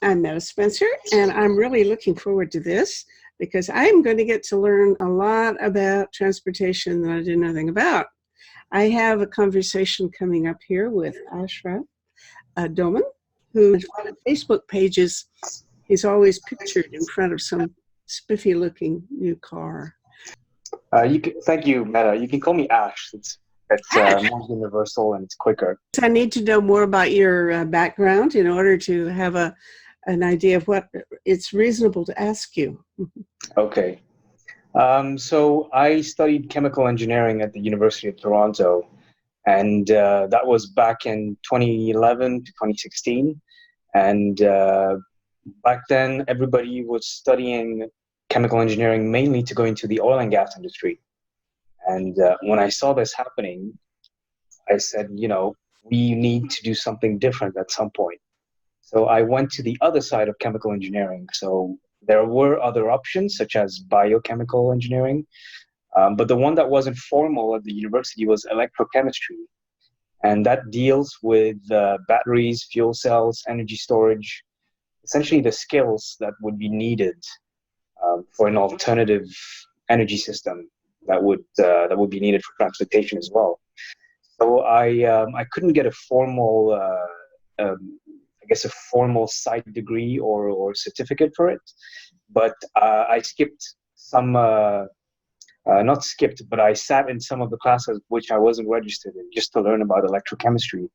I'm Metta Spencer, and I'm really looking forward to this because I'm going to get to learn a lot about transportation that I did nothing about. I have a conversation coming up here with Ashrith Doman, whose Facebook pages he's always pictured in front of some spiffy-looking new car. Thank you, Meta. You can call me Ash. It's Ash. More universal and it's quicker. I need to know more about your background in order to have an idea of what it's reasonable to ask you. Okay. So I studied chemical engineering at the University of Toronto, and that was back in 2011 to 2016. And back then, everybody was studying chemical engineering mainly to go into the oil and gas industry. And when I saw this happening, I said, we need to do something different at some point. So I went to the other side of chemical engineering. So there were other options, such as biochemical engineering. But the one that wasn't formal at the university was electrochemistry. And that deals with batteries, fuel cells, energy storage, essentially the skills that would be needed for an alternative energy system that would be needed for transportation as well. So I couldn't get a formal, a formal side degree or certificate for it, but I skipped some, not skipped, but I sat in some of the classes which I wasn't registered in just to learn about electrochemistry,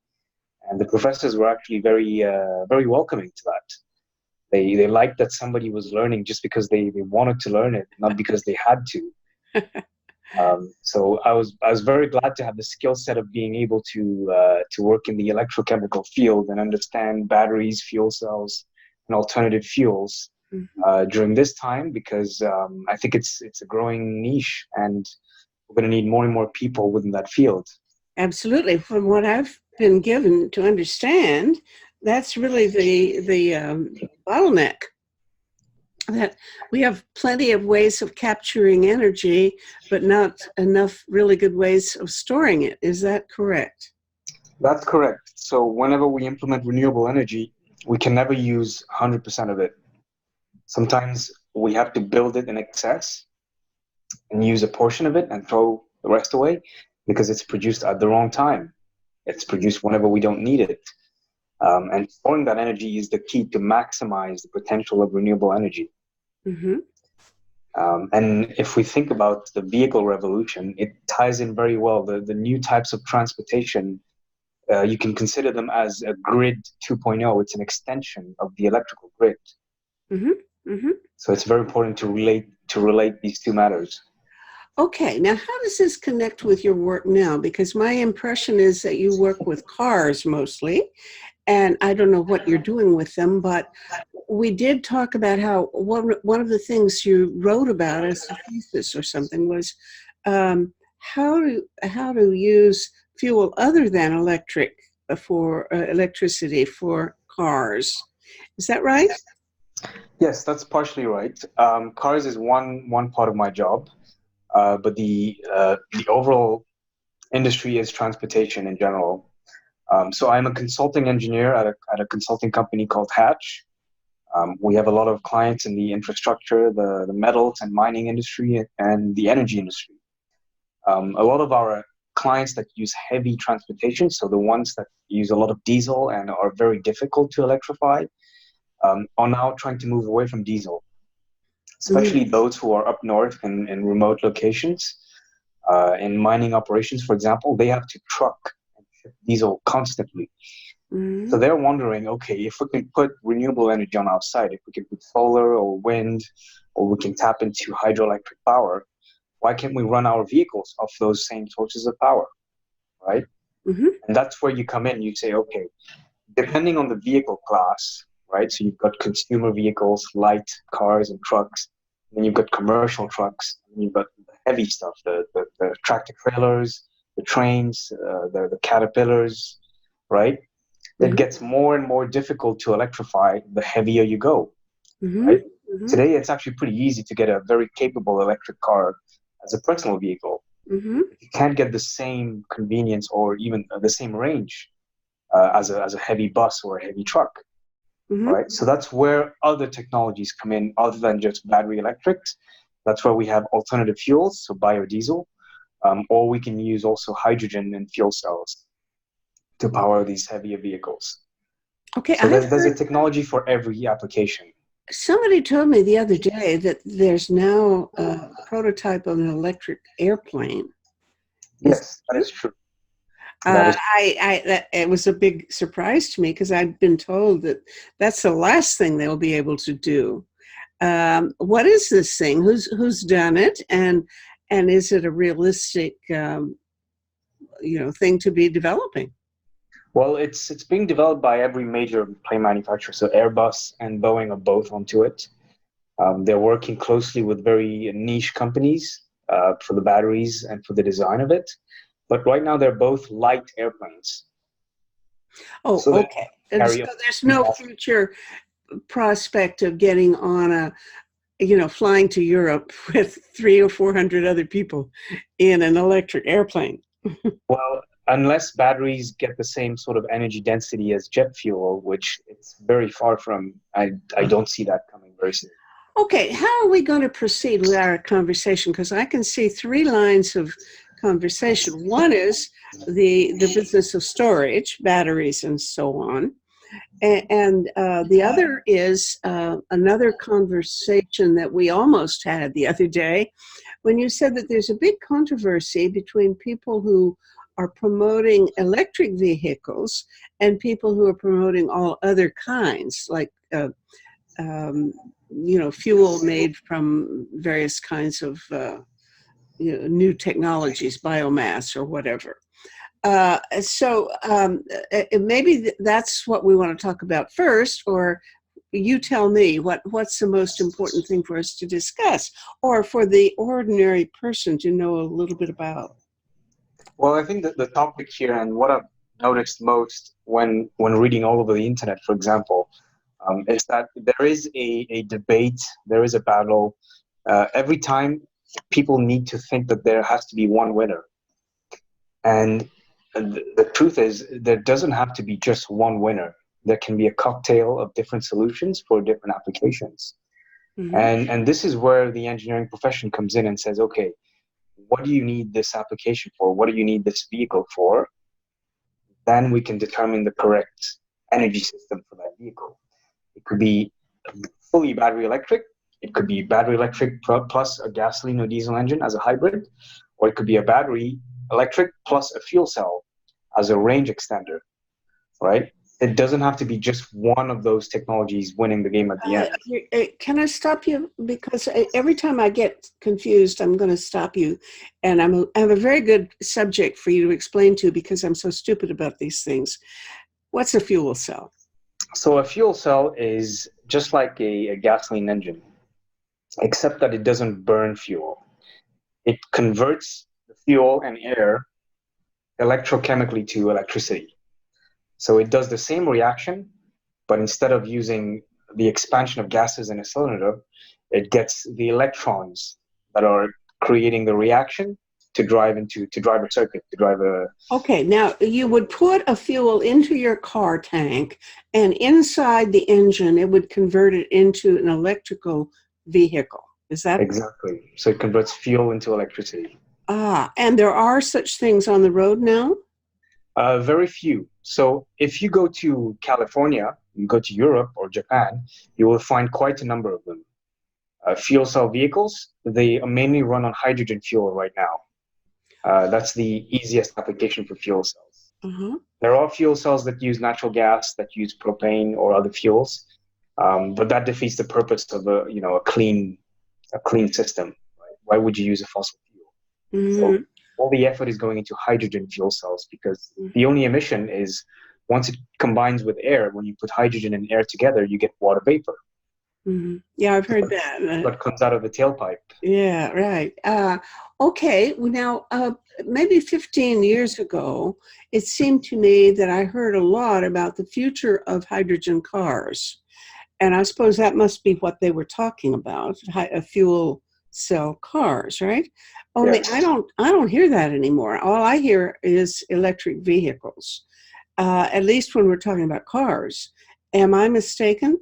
and the professors were actually very welcoming to that. They liked that somebody was learning just because they wanted to learn it, not because they had to. So I was very glad to have the skill set of being able to work in the electrochemical field and understand batteries, fuel cells, and alternative fuels during this time, because I think it's a growing niche, and we're going to need more and more people within that field. Absolutely. From what I've been given to understand, that's really the bottleneck. That we have plenty of ways of capturing energy, but not enough really good ways of storing it. Is that correct? That's correct. So whenever we implement renewable energy, we can never use 100% of it. Sometimes we have to build it in excess and use a portion of it and throw the rest away because it's produced at the wrong time. It's produced whenever we don't need it. And storing that energy is the key to maximize the potential of renewable energy. Mm-hmm. And if we think about the vehicle revolution, it ties in very well. The new types of transportation, you can consider them as a grid 2.0. It's an extension of the electrical grid. Mm-hmm. Mm-hmm. So it's very important to relate these two matters. Okay, now how does this connect with your work now? Because my impression is that you work with cars mostly, and I don't know what you're doing with them, but we did talk about how one of the things you wrote about as a thesis or something was how to use fuel other than electricity for cars. Is that right? Yes, that's partially right. Cars is one part of my job. But the overall industry is transportation in general. So I'm a consulting engineer at a consulting company called Hatch. We have a lot of clients in the infrastructure, the metals and mining industry, and the energy industry. A lot of our clients that use heavy transportation, so the ones that use a lot of diesel and are very difficult to electrify, are now trying to move away from diesel. Especially those who are up north in remote locations, in mining operations, for example, they have to truck and ship diesel constantly. Mm-hmm. So they're wondering, okay, if we can put renewable energy on our site, if we can put solar or wind, or we can tap into hydroelectric power, why can't we run our vehicles off those same sources of power, right? Mm-hmm. And that's where you come in. You say, okay, depending on the vehicle class, right? So you've got consumer vehicles, light cars and trucks. Then you've got commercial trucks. And you've got the heavy stuff, the tractor trailers, the trains, the caterpillars, right? Mm-hmm. It gets more and more difficult to electrify the heavier you go, mm-hmm. right? Mm-hmm. Today, it's actually pretty easy to get a very capable electric car as a personal vehicle. Mm-hmm. You can't get the same convenience or even the same range as a heavy bus or a heavy truck. Mm-hmm. right? So that's where other technologies come in other than just battery electrics. That's where we have alternative fuels, so biodiesel, or we can use also hydrogen and fuel cells to power these heavier vehicles. Okay, So I've there's a heard technology for every application. somebody told me the other day that there's now a prototype of an electric airplane. Is that Yes, that true? is true. That is It was a big surprise to me because I'd been told that that's the last thing they'll be able to do. What is this thing? Who's done it, and is it a realistic thing to be developing? well, it's being developed by every major plane manufacturer. So Airbus and Boeing are both onto it. They're working closely with very niche companies for the batteries and for the design of it. But right now, they're both light airplanes. Oh, So they okay. And so carry up there's to no future prospect of getting on flying to Europe with 300 or 400 other people in an electric airplane. well, unless batteries get the same sort of energy density as jet fuel, which it's very far from, I don't see that coming very soon. Okay, how are we going to proceed with our conversation? Because I can see three lines of conversation. One is the business of storage, batteries, and so on. And the other is another conversation that we almost had the other day when you said that there's a big controversy between people who are promoting electric vehicles and people who are promoting all other kinds, like um, fuel made from various kinds of new technologies, biomass or whatever. Maybe that's what we want to talk about first, or you tell me what's the most important thing for us to discuss, or for the ordinary person to know a little bit about. Well, I think that the topic here and what I've noticed most when reading all over the internet, for example, is that there is a debate, there is a battle. Every time people need to think that there has to be one winner. And the truth is, there doesn't have to be just one winner. There can be a cocktail of different solutions for different applications. Mm-hmm. And this is where the engineering profession comes in and says, okay, what do you need this application for? What do you need this vehicle for? Then we can determine the correct energy system for that vehicle. It could be fully battery electric. It could be battery electric plus a gasoline or diesel engine as a hybrid, or it could be a battery electric plus a fuel cell as a range extender, right? It doesn't have to be just one of those technologies winning the game at the end. Can I stop you? Because every time I get confused, I'm going to stop you. And I have a very good subject for you to explain to because I'm so stupid about these things. What's a fuel cell? So a fuel cell is just like a gasoline engine, except that it doesn't burn fuel. It converts the fuel and air electrochemically to electricity. So it does the same reaction, but instead of using the expansion of gases in a cylinder, it gets the electrons that are creating the reaction to drive a circuit, to drive a. Okay, now you would put a fuel into your car tank, and inside the engine, it would convert it into an electrical vehicle. Is that Exactly? So it converts fuel into electricity. and there are such things on the road now? Very few. So if you go to California, you go to Europe or Japan, you will find quite a number of them. Fuel cell vehicles, they mainly run on hydrogen fuel right now. That's the easiest application for fuel cells. Uh-huh. There are fuel cells that use natural gas, that use propane or other fuels, but that defeats the purpose of a clean system. Right? Why would you use a fossil fuel? Mm-hmm. So all the effort is going into hydrogen fuel cells because the only emission is once it combines with air. When you put hydrogen and air together, you get water vapor. Mm-hmm. Yeah, I've heard that. What comes out of the tailpipe. Yeah, right. Okay, well, now, maybe 15 years ago, it seemed to me that I heard a lot about the future of hydrogen cars. And I suppose that must be what they were talking about, fuel cell cars, right? Only Yes. I don't hear that anymore. All I hear is electric vehicles, at least when we're talking about cars. Am I mistaken?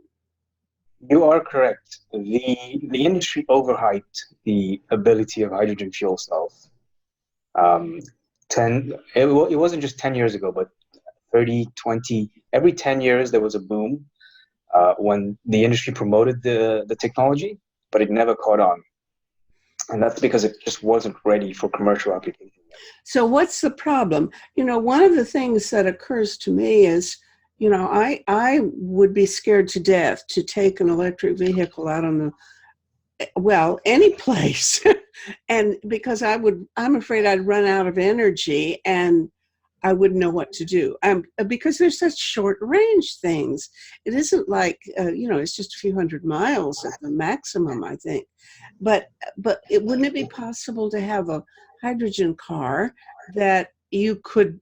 You are correct. The industry overhyped the ability of hydrogen fuel cells. Um, it wasn't just 10 years ago, but 30, 20, every 10 years there was a boom when the industry promoted the technology, but it never caught on. And that's because it just wasn't ready for commercial application yet. So what's the problem? One of the things that occurs to me is, I would be scared to death to take an electric vehicle out on any place. And because I'm afraid I'd run out of energy and I wouldn't know what to do. Because there's such short range things. It isn't like, it's just a few hundred miles at the maximum, I think. But wouldn't it be possible to have a hydrogen car that you could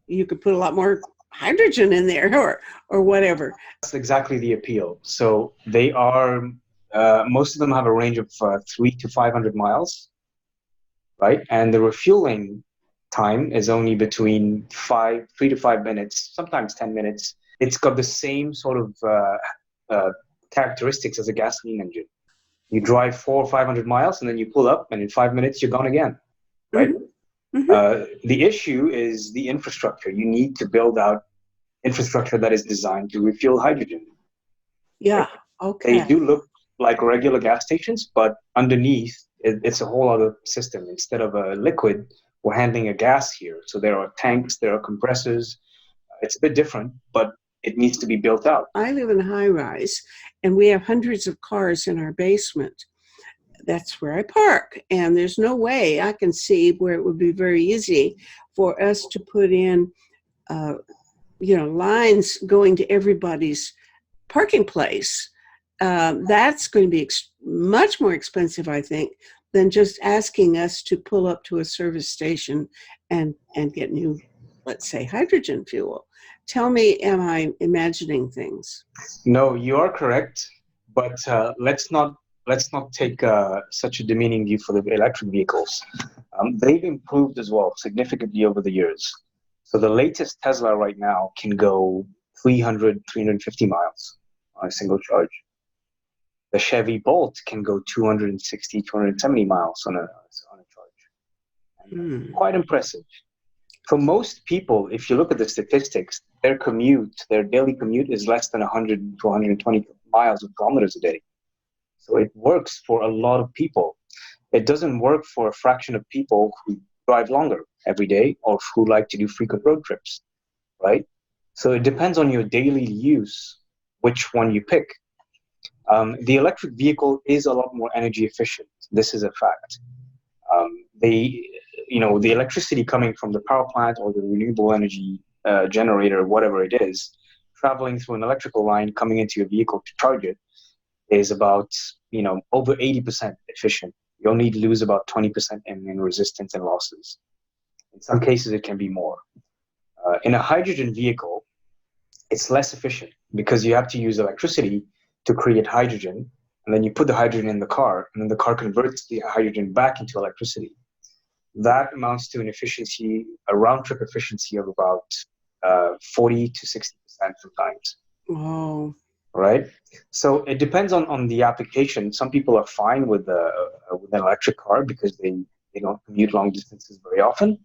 put a lot more hydrogen in there or whatever? That's exactly the appeal. So they are, most of them have a range of 3 to 500 miles, right? And the refueling time is only between 3 to 5 minutes, sometimes 10 minutes. It's got the same sort of characteristics as a gasoline engine. You drive 400 or 500 miles and then you pull up and in 5 minutes you're gone again, right? Mm-hmm. The issue is the infrastructure. You need to build out infrastructure that is designed to refuel hydrogen. Yeah, right? okay. They do look like regular gas stations, but underneath it's a whole other system. Instead of a liquid, we're handling a gas here. So there are tanks, there are compressors. It's a bit different, but it needs to be built out. I live in a high rise and we have hundreds of cars in our basement. That's where I park. And there's no way I can see where it would be very easy for us to put in, lines going to everybody's parking place. That's going to be much more expensive, I think, than just asking us to pull up to a service station and get new, let's say, hydrogen fuel. Tell me, am I imagining things? No, you are correct, but let's not take such a demeaning view for the electric vehicles. They've improved as well significantly over the years. So the latest Tesla right now can go 300, 350 miles on a single charge. The Chevy Bolt can go 260, 270 miles on a charge. Quite impressive. For most people, if you look at the statistics, their daily commute is less than 100 to 120 miles or kilometers a day. So it works for a lot of people. It doesn't work for a fraction of people who drive longer every day or who like to do frequent road trips, right? So it depends on your daily use, which one you pick. The electric vehicle is a lot more energy efficient. This is a fact. The electricity coming from the power plant or the renewable energy generator, whatever it is, traveling through an electrical line coming into your vehicle to charge it is about, over 80% efficient. You only lose about 20% in resistance and losses. In some cases, it can be more. In a hydrogen vehicle, it's less efficient because you have to use electricity to create hydrogen, and then you put the hydrogen in the car, and then the car converts the hydrogen back into electricity. That amounts to a round-trip efficiency of about 40 to 60% sometimes. Oh. Right? So it depends on the application. Some people are fine with an electric car because they don't commute long distances very often.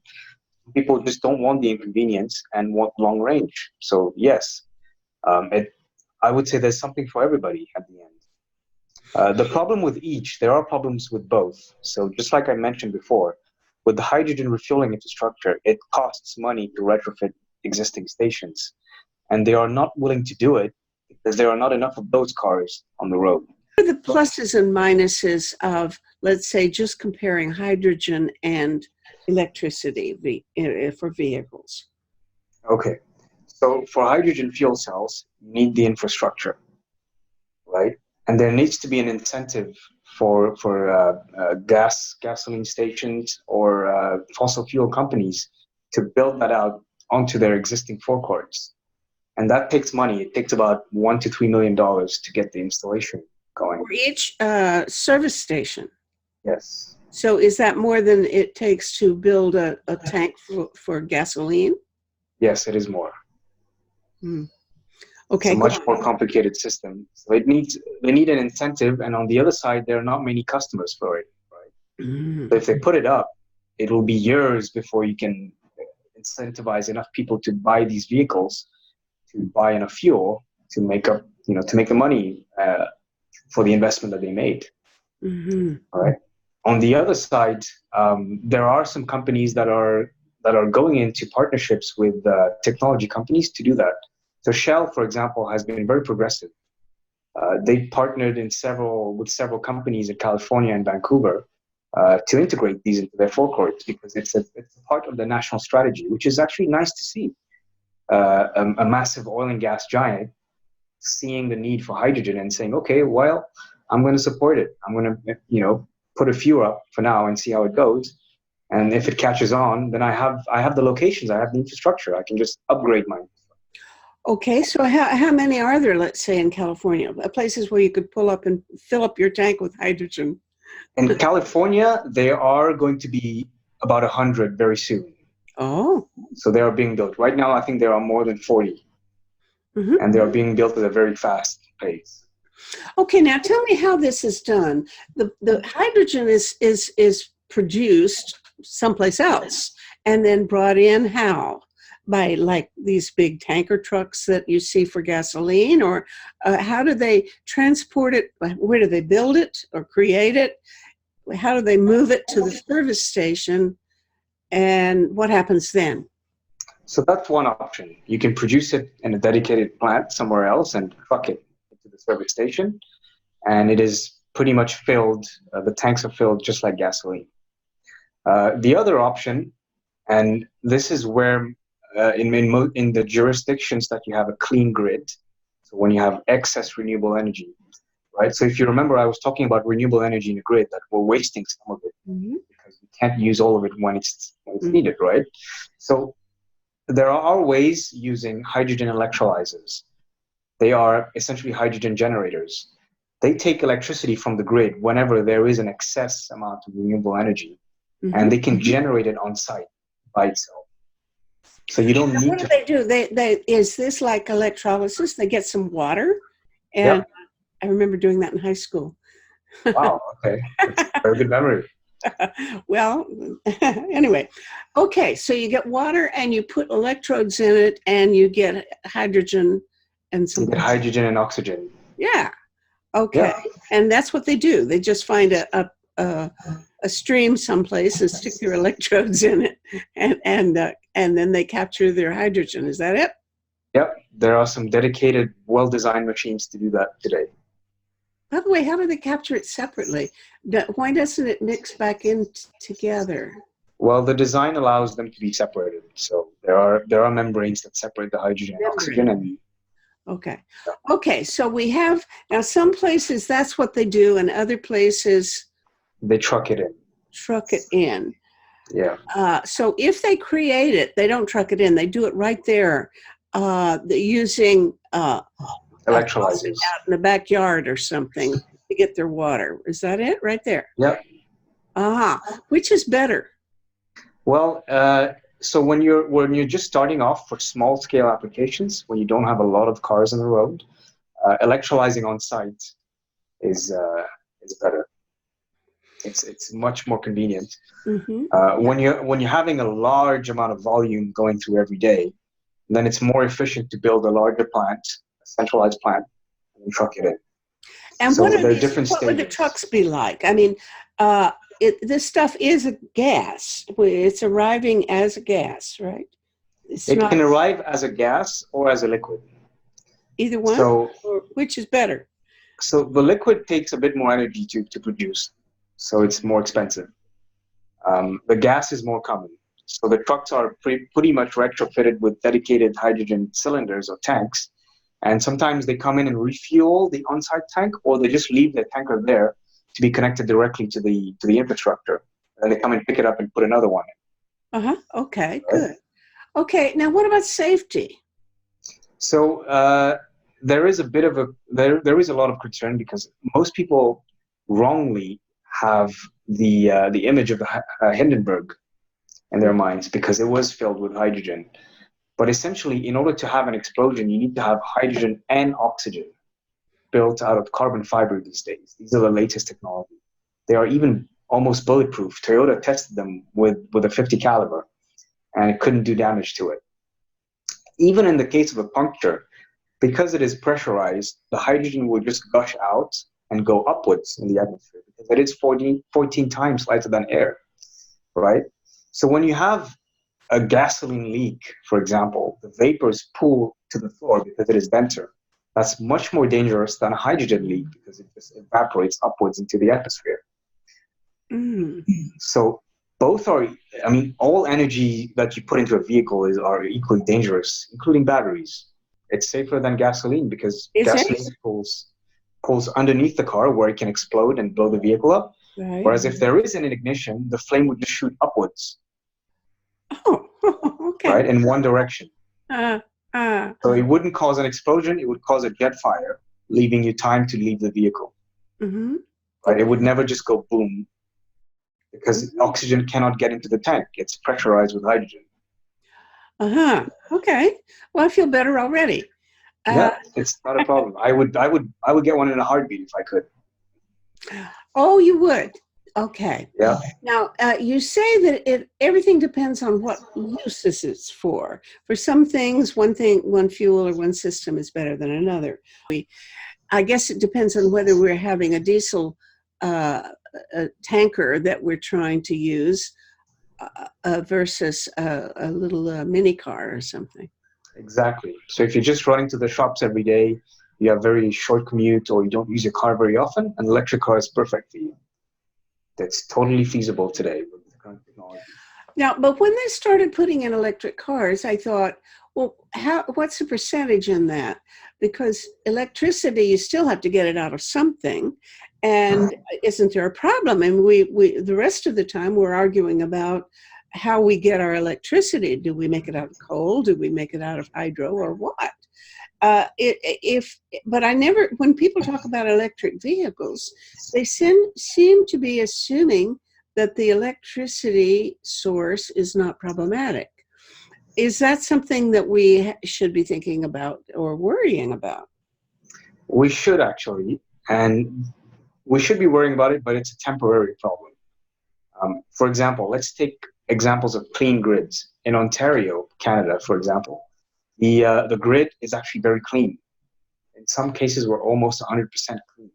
People just don't want the inconvenience and want long range. So yes, I would say there's something for everybody at the end. The problem with each, there are problems with both. So just like I mentioned before, with the hydrogen refueling infrastructure, it costs money to retrofit existing stations. And they are not willing to do it because there are not enough of those cars on the road. What are the pluses and minuses of, let's say, just comparing hydrogen and electricity for vehicles? Okay. So for hydrogen fuel cells, you need the infrastructure, right? And there needs to be an incentive for gasoline stations or fossil fuel companies to build that out onto their existing forecourts. And that takes money. It takes about $1 to $3 million to get the installation going. For each service station? Yes. So is that more than it takes to build a tank for gasoline? Yes, it is more. It's a Okay, go much on. more complicated system. So they need an incentive, and on the other side, there are not many customers for it, right? So Mm. if they put it up, it will be years before you can incentivize enough people to buy these vehicles, to buy enough fuel to make up, to make the money for the investment that they made. Mm-hmm. All right. On the other side, there are some companies that are going into partnerships with technology companies to do that. So Shell, for example, has been very progressive. They partnered with several companies in California and Vancouver to integrate these into their forecourts, because it's a part of the national strategy, which is actually nice to see. A massive oil and gas giant seeing the need for hydrogen and saying, okay, well, I'm going to support it. I'm going to, put a few up for now and see how it goes. And if it catches on, then I have the locations, I have the infrastructure. I can just upgrade mine. Okay, so how many are there, let's say, in California? Places where you could pull up and fill up your tank with hydrogen? In California, there are going to be about 100 very soon. Oh. So they are being built. Right now, I think there are more than 40. Mm-hmm. And they are being built at a very fast pace. Okay, now tell me how this is done. The hydrogen is produced someplace else and then brought in how? By like these big tanker trucks that you see for gasoline, or how do they transport it? Where do they build it or create it? How do they move it to the service station? And what happens then? So that's one option. You can produce it in a dedicated plant somewhere else and truck it into the service station. And it is pretty much filled. The tanks are filled just like gasoline. The other option, and this is where in the jurisdictions that you have a clean grid, so when you have excess renewable energy, right? So if you remember, I was talking about renewable energy in the grid, that we're wasting some of it because we can't use all of it when it's needed, right? So there are ways using hydrogen electrolyzers. They are essentially hydrogen generators. They take electricity from the grid whenever there is an excess amount of renewable energy, and they can generate it on site by itself. So you don't need what do they do? They is this like electrolysis? They get some water, and Yep. I remember doing that in high school. Wow. Okay. That's a very good memory. Well, anyway, okay. So you get water and you put electrodes in it, and you get hydrogen and some. You get hydrogen and oxygen. Yeah. Okay. Yeah. And that's what they do. They just find a stream someplace and stick their electrodes in it, and then they capture their hydrogen. Is that it? Yep. There are some dedicated, well-designed machines to do that today. By the way, how do they capture it separately? Why doesn't it mix back in together? Well, the design allows them to be separated. So there are membranes that separate the hydrogen and oxygen. And okay. Okay. So we have now some places that's what they do, and other places they truck it in. Truck it in. Yeah. So if they create it, they don't truck it in. They do it right there, using Electrolyzers out in the backyard or something to get their water. Is that it? Right there. Yep. Which is better? Well, so when you're just starting off for small scale applications, when you don't have a lot of cars on the road, electrolyzing on site is better. It's much more convenient. When you're having a large amount of volume going through every day, then it's more efficient to build a larger plant, a centralized plant, and truck it in. And so what would the trucks be like? I mean, this stuff is a gas. It's arriving as a gas, right? It can arrive as a gas or as a liquid. Either one? So, which is better? So the liquid takes a bit more energy to produce, so it's more expensive. The gas is more common. So the trucks are pretty much retrofitted with dedicated hydrogen cylinders or tanks. And sometimes they come in and refuel the on-site tank, or they just leave the tanker there to be connected directly to the infrastructure. And they come and pick it up and put another one in. Okay, right? Good. Okay, now what about safety? So there is a bit of there is a lot of concern, because most people wrongly have the image of the Hindenburg in their minds, because it was filled with hydrogen. But essentially, in order to have an explosion, you need to have hydrogen and oxygen built out of carbon fiber these days. These are the latest technology. They are even almost bulletproof. Toyota tested them with a 50 caliber, and it couldn't do damage to it. Even in the case of a puncture, because it is pressurized, the hydrogen will just gush out and go upwards in the atmosphere because it is 14 times lighter than air, right? So when you have a gasoline leak, for example, the vapors pool to the floor because it is denser. That's much more dangerous than a hydrogen leak because it just evaporates upwards into the atmosphere. So both are, I mean, all energy that you put into a vehicle are equally dangerous, including batteries. It's safer than gasoline because gasoline pulls underneath the car where it can explode and blow the vehicle up. Right. Whereas if there is an ignition, the flame would just shoot upwards. Oh, okay. Right, in one direction. So it wouldn't cause an explosion, it would cause a jet fire, leaving you time to leave the vehicle. Mm-hmm. Right, it would never just go boom because oxygen cannot get into the tank. It's pressurized with hydrogen. Okay. Well, I feel better already. Yeah, it's not a problem. I would get one in a heartbeat if I could. Oh, you would? Okay. Yeah. Now, you say that everything depends on what use this is for. For some things, one fuel or one system is better than another. I guess it depends on whether we're having a diesel a tanker that we're trying to use versus a little mini car or something. Exactly. So if you're just running to the shops every day, you have very short commute, or you don't use your car very often, an electric car is perfect for you. That's totally feasible today with the current technology. Now, but when they started putting in electric cars, I thought, well, what's the percentage in that? Because electricity, you still have to get it out of something. And isn't there a problem? And we the rest of the time we're arguing about how we get our electricity. Do we make it out of coal? Do we make it out of hydro, or what? But I never, when people talk about electric vehicles, they seem to be assuming that the electricity source is not problematic. Is that something that we should be thinking about or worrying about? We should actually, and we should be worrying about it, but it's a temporary problem. For example, let's take examples of clean grids. In Ontario, Canada, for example, the grid is actually very clean. In some cases, we're almost 100% clean.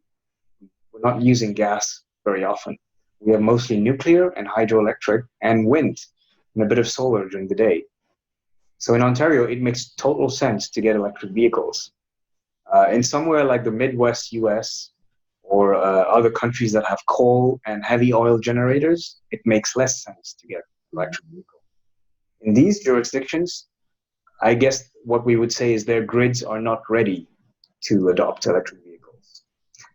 We're not using gas very often. We have mostly nuclear and hydroelectric and wind and a bit of solar during the day. So in Ontario, it makes total sense to get electric vehicles. In somewhere like the Midwest US or other countries that have coal and heavy oil generators, it makes less sense to get electric vehicles. In these jurisdictions, I guess what we would say is their grids are not ready to adopt electric vehicles.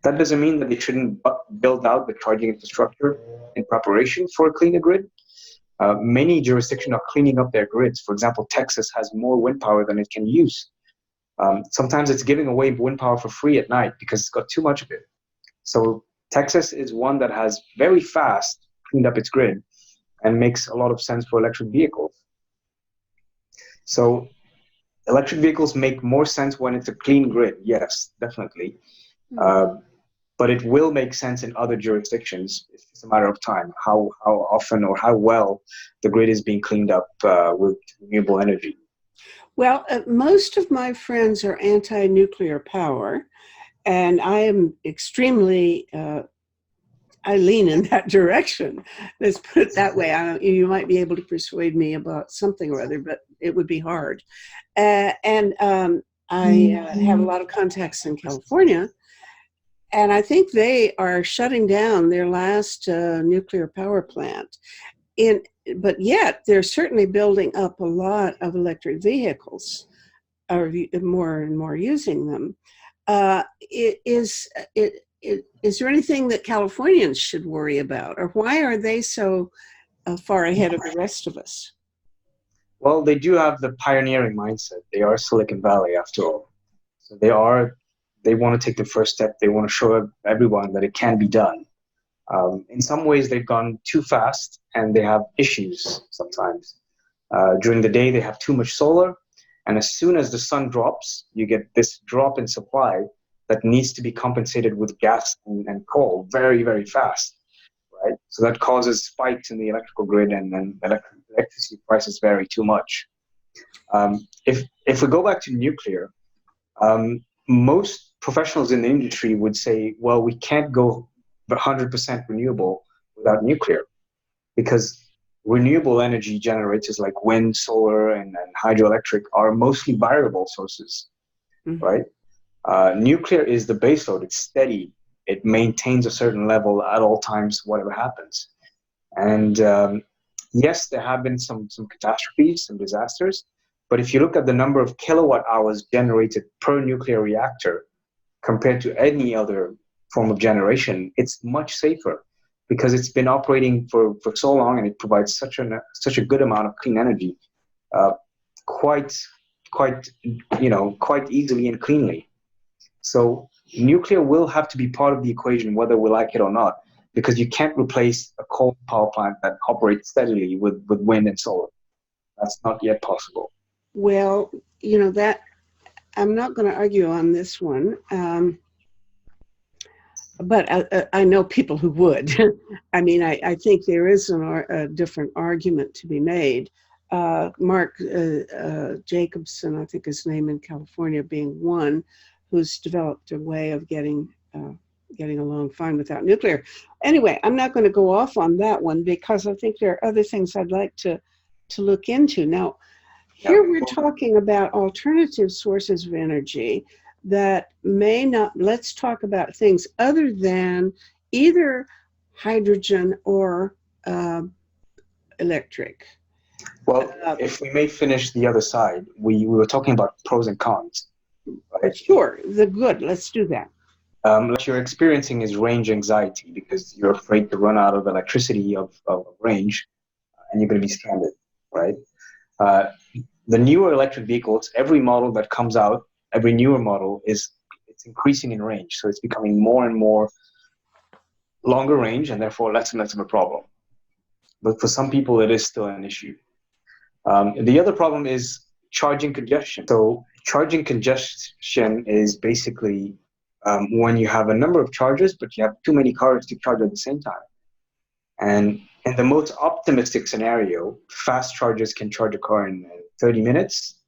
That doesn't mean that they shouldn't build out the charging infrastructure in preparation for a cleaner grid. Many jurisdictions are cleaning up their grids. For example, Texas has more wind power than it can use. Sometimes it's giving away wind power for free at night because it's got too much of it. So Texas is one that has very fast cleaned up its grid and makes a lot of sense for electric vehicles. So electric vehicles make more sense when it's a clean grid. Yes, definitely. But it will make sense in other jurisdictions. It's just a matter of time, how often or how well the grid is being cleaned up with renewable energy. Well, most of my friends are anti-nuclear power, and I am extremely, I lean in that direction. Let's put it that way. You might be able to persuade me about something or other, but it would be hard. I have a lot of contacts in California, and I think they are shutting down their last nuclear power plant. But yet they're certainly building up a lot of electric vehicles, or more and more using them. Is there anything that Californians should worry about, or why are they so far ahead of the rest of us? Well, they do have the pioneering mindset. They are Silicon Valley, after all. So they want to take the first step. They want to show everyone that it can be done. In some ways, they've gone too fast, and they have issues sometimes. During the day, they have too much solar, And as soon as the sun drops, you get this drop in supply that needs to be compensated with gas and coal very, very fast, right? So that causes spikes in the electrical grid, and then electricity prices vary too much. If we go back to nuclear, most professionals in the industry would say, well, we can't go 100% renewable without nuclear, because renewable energy generators like wind, solar, and hydroelectric are mostly variable sources, right? Nuclear is the baseload. It's steady. It maintains a certain level at all times, whatever happens. And yes, there have been some catastrophes, some disasters, but if you look at the number of kilowatt hours generated per nuclear reactor compared to any other form of generation, it's much safer, because it's been operating for so long, and it provides such a good amount of clean energy, quite easily and cleanly. So nuclear will have to be part of the equation, whether we like it or not, because you can't replace a coal power plant that operates steadily with wind and solar. That's not yet possible. Well, that I'm not going to argue on this one. But I know people who would. I mean, I think there is a different argument to be made. Mark Jacobson, I think his name in California, being one who's developed a way of getting along fine without nuclear. Anyway, I'm not going to go off on that one, because I think there are other things I'd like to look into. Now, here we're talking about alternative sources of energy that may not, let's talk about things other than either hydrogen or electric. Well, if we may finish the other side, we were talking about pros and cons, right? Sure, let's do that. What you're experiencing is range anxiety, because you're afraid to run out of electricity of range, and you're going to be stranded, right? The newer electric vehicles, every model that comes out, every newer model it's increasing in range. So it's becoming more and more longer range, and therefore less and less of a problem. But for some people, it is still an issue. The other problem is charging congestion. So charging congestion is basically when you have a number of chargers, but you have too many cars to charge at the same time. And in the most optimistic scenario, fast chargers can charge a car in 30 minutes.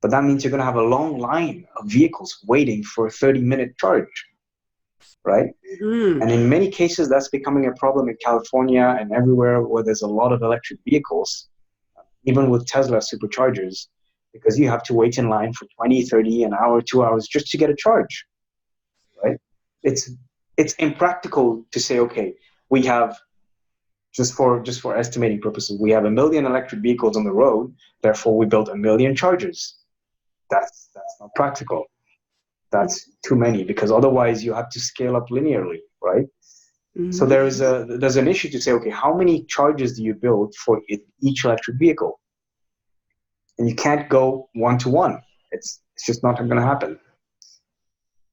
But that means you're going to have a long line of vehicles waiting for a 30-minute charge, right? And in many cases, that's becoming a problem in California and everywhere where there's a lot of electric vehicles, even with Tesla superchargers, because you have to wait in line for 20, 30, an hour, 2 hours just to get a charge, right? It's impractical to say, okay, we have, just for estimating purposes, we have 1 million electric vehicles on the road, therefore we build 1 million chargers. That's not practical. That's too many, because otherwise you have to scale up linearly, right? So there's an issue to say, okay, how many chargers do you build for each electric vehicle? And you can't go one-to-one. It's just not going to happen.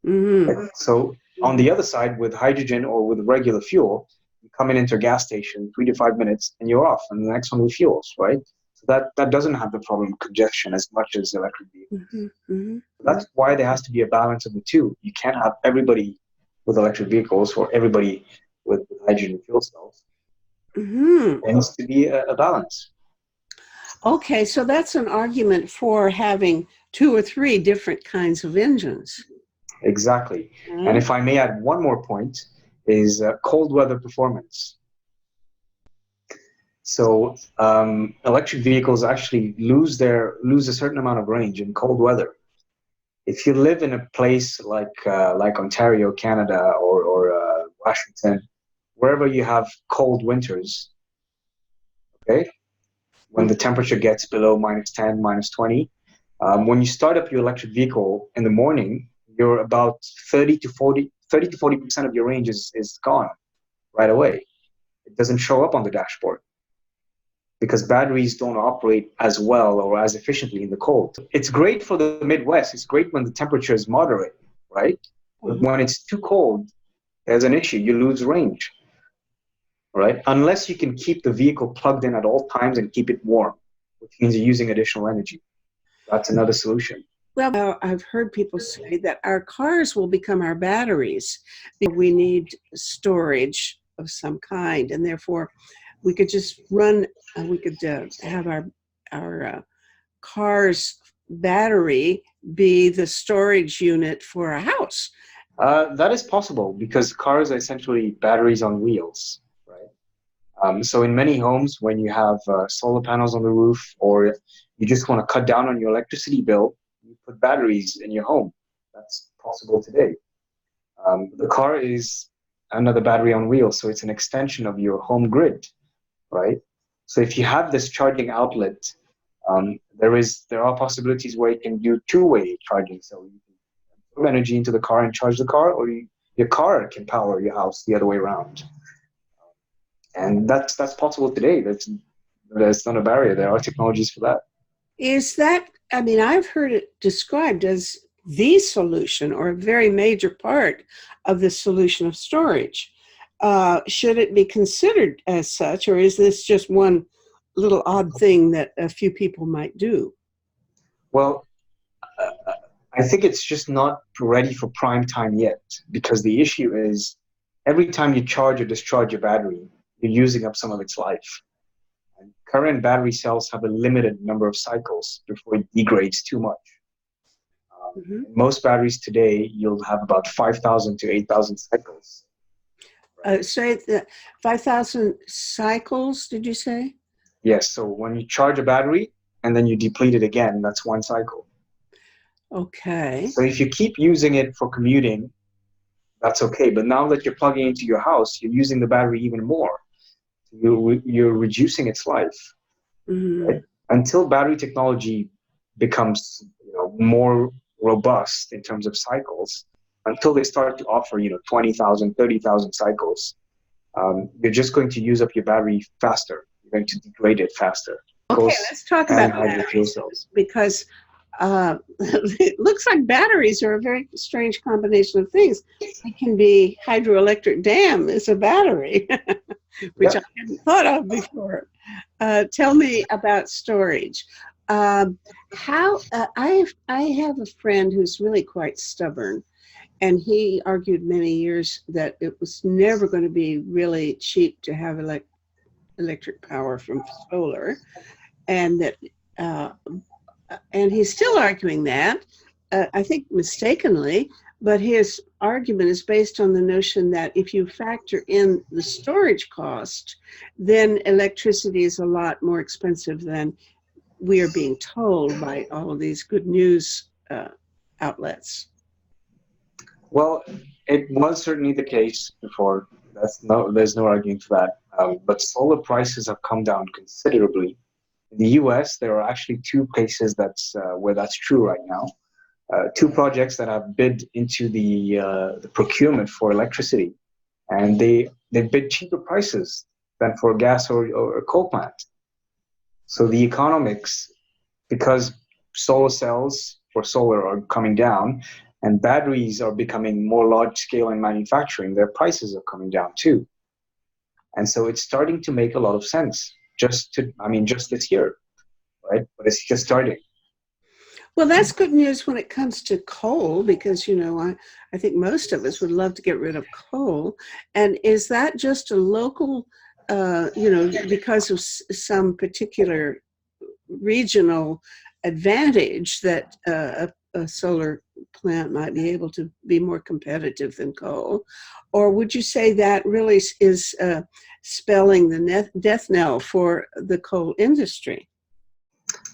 Right? So on the other side, with hydrogen or with regular fuel, you come into a gas station, 3 to 5 minutes, and you're off, and the next one refuels, right? That doesn't have the problem of congestion as much as electric vehicles. That's why there has to be a balance of the two. You can't have everybody with electric vehicles or everybody with hydrogen fuel cells. There needs to be a balance. Okay, so that's an argument for having 2 or 3 different kinds of engines. Exactly. And if I may add one more point, is cold weather performance. So electric vehicles actually lose a certain amount of range in cold weather. If you live in a place like Ontario, Canada, or Washington, wherever you have cold winters, okay, when the temperature gets below -10, -20, when you start up your electric vehicle in the morning, you're about 30 to 40% of your range is gone right away. It doesn't show up on the dashboard, because batteries don't operate as well or as efficiently in the cold. It's great for the Midwest. It's great when the temperature is moderate, right? But when it's too cold, there's an issue. You lose range, right? Unless you can keep the vehicle plugged in at all times and keep it warm, which means you're using additional energy. That's another solution. Well, I've heard people say that our cars will become our batteries because we need storage of some kind, and therefore we could just run. We could have our car's battery be the storage unit for a house. That is possible because cars are essentially batteries on wheels, right? So in many homes, when you have solar panels on the roof, or you just want to cut down on your electricity bill, you put batteries in your home. That's possible today. The car is another battery on wheels, so it's an extension of your home grid, right? So if you have this charging outlet, there are possibilities where you can do two-way charging. So you can put energy into the car and charge the car, or your car can power your house the other way around. And that's possible today. That's not a barrier. There are technologies for that. Is that, I mean, I've heard it described as the solution or a very major part of the solution of storage. Should it be considered as such, or is this just one little odd thing that a few people might do? Well, I think it's just not ready for prime time yet, because the issue is every time you charge or discharge your battery, you're using up some of its life. And current battery cells have a limited number of cycles before it degrades too much. Most batteries today, you'll have about 5,000 to 8,000 cycles. Say that 5,000 cycles, did you say? Yes, so when you charge a battery and then you deplete it again, that's one cycle. Okay. So if you keep using it for commuting, that's okay. But now that you're plugging into your house, you're using the battery even more. You're reducing its life. Right? Until battery technology becomes more robust in terms of cycles, until they start to offer 20,000, 30,000 cycles, you're just going to use up your battery faster. You're going to degrade it faster. Okay, let's talk about batteries, because it looks like batteries are a very strange combination of things. It can be hydroelectric dam is a battery, which I hadn't thought of before. Tell me about storage. I have a friend who's really quite stubborn, and he argued many years that it was never going to be really cheap to have electric power from solar, and that and he's still arguing that, I think mistakenly, but his argument is based on the notion that if you factor in the storage cost, then electricity is a lot more expensive than we are being told by all of these good news outlets. Well, it was certainly the case before. There's no arguing for that. But solar prices have come down considerably. In the US, there are actually two places where that's true right now. Two projects that have bid into the procurement for electricity, and they bid cheaper prices than for gas or a coal plant. So the economics, because solar cells for solar are coming down, and batteries are becoming more large scale in manufacturing, their prices are coming down too. And so it's starting to make a lot of sense just this year, right? But it's just starting. Well, that's good news when it comes to coal, because, I think most of us would love to get rid of coal. And is that just a local, because of some particular regional advantage that a solar plant might be able to be more competitive than coal? Or would you say that really is spelling the death knell for the coal industry?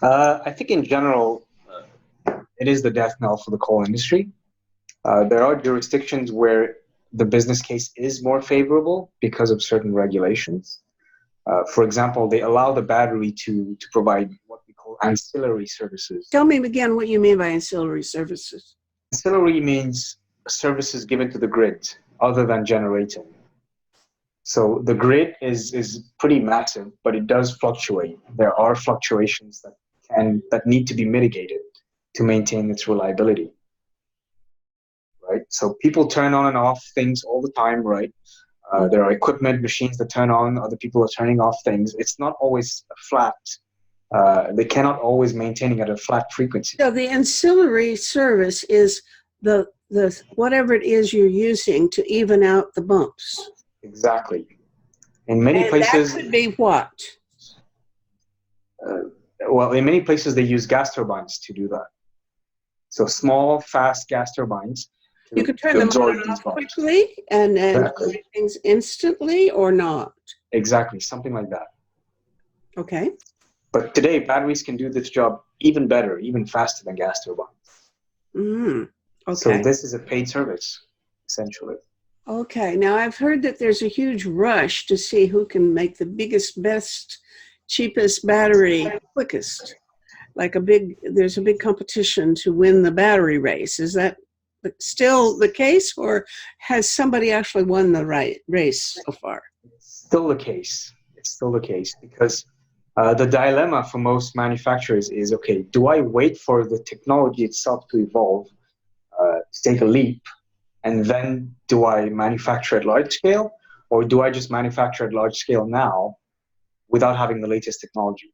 I think in general, it is the death knell for the coal industry. There are jurisdictions where the business case is more favorable because of certain regulations. For example, they allow the battery to provide what we call ancillary services. Tell me again what you mean by ancillary services. Ancillary means services given to the grid other than generating. So the grid is pretty massive, but it does fluctuate. There are fluctuations that need to be mitigated to maintain its reliability, right? So people turn on and off things all the time, right? There are equipment, machines that turn on, other people are turning off things. It's not always a flat They cannot always maintain it at a flat frequency. So the ancillary service is the whatever it is you're using to even out the bumps. Exactly. In many And places, that could be what? in many places they use gas turbines to do that. So small, fast gas turbines You could turn them on and off quickly and Exactly. do things instantly or not. Exactly, something like that. Okay. But today, batteries can do this job even better, even faster than gas turbines. Okay. So this is a paid service, essentially. Okay. Now I've heard that there's a huge rush to see who can make the biggest, best, cheapest battery quickest. Like there's a big competition to win the battery race. Is that still the case, or has somebody actually won the race so far? It's still the case. It's still the case because the dilemma for most manufacturers is, okay, do I wait for the technology itself to evolve, to take a leap, and then do I manufacture at large scale, or do I just manufacture at large scale now without having the latest technology,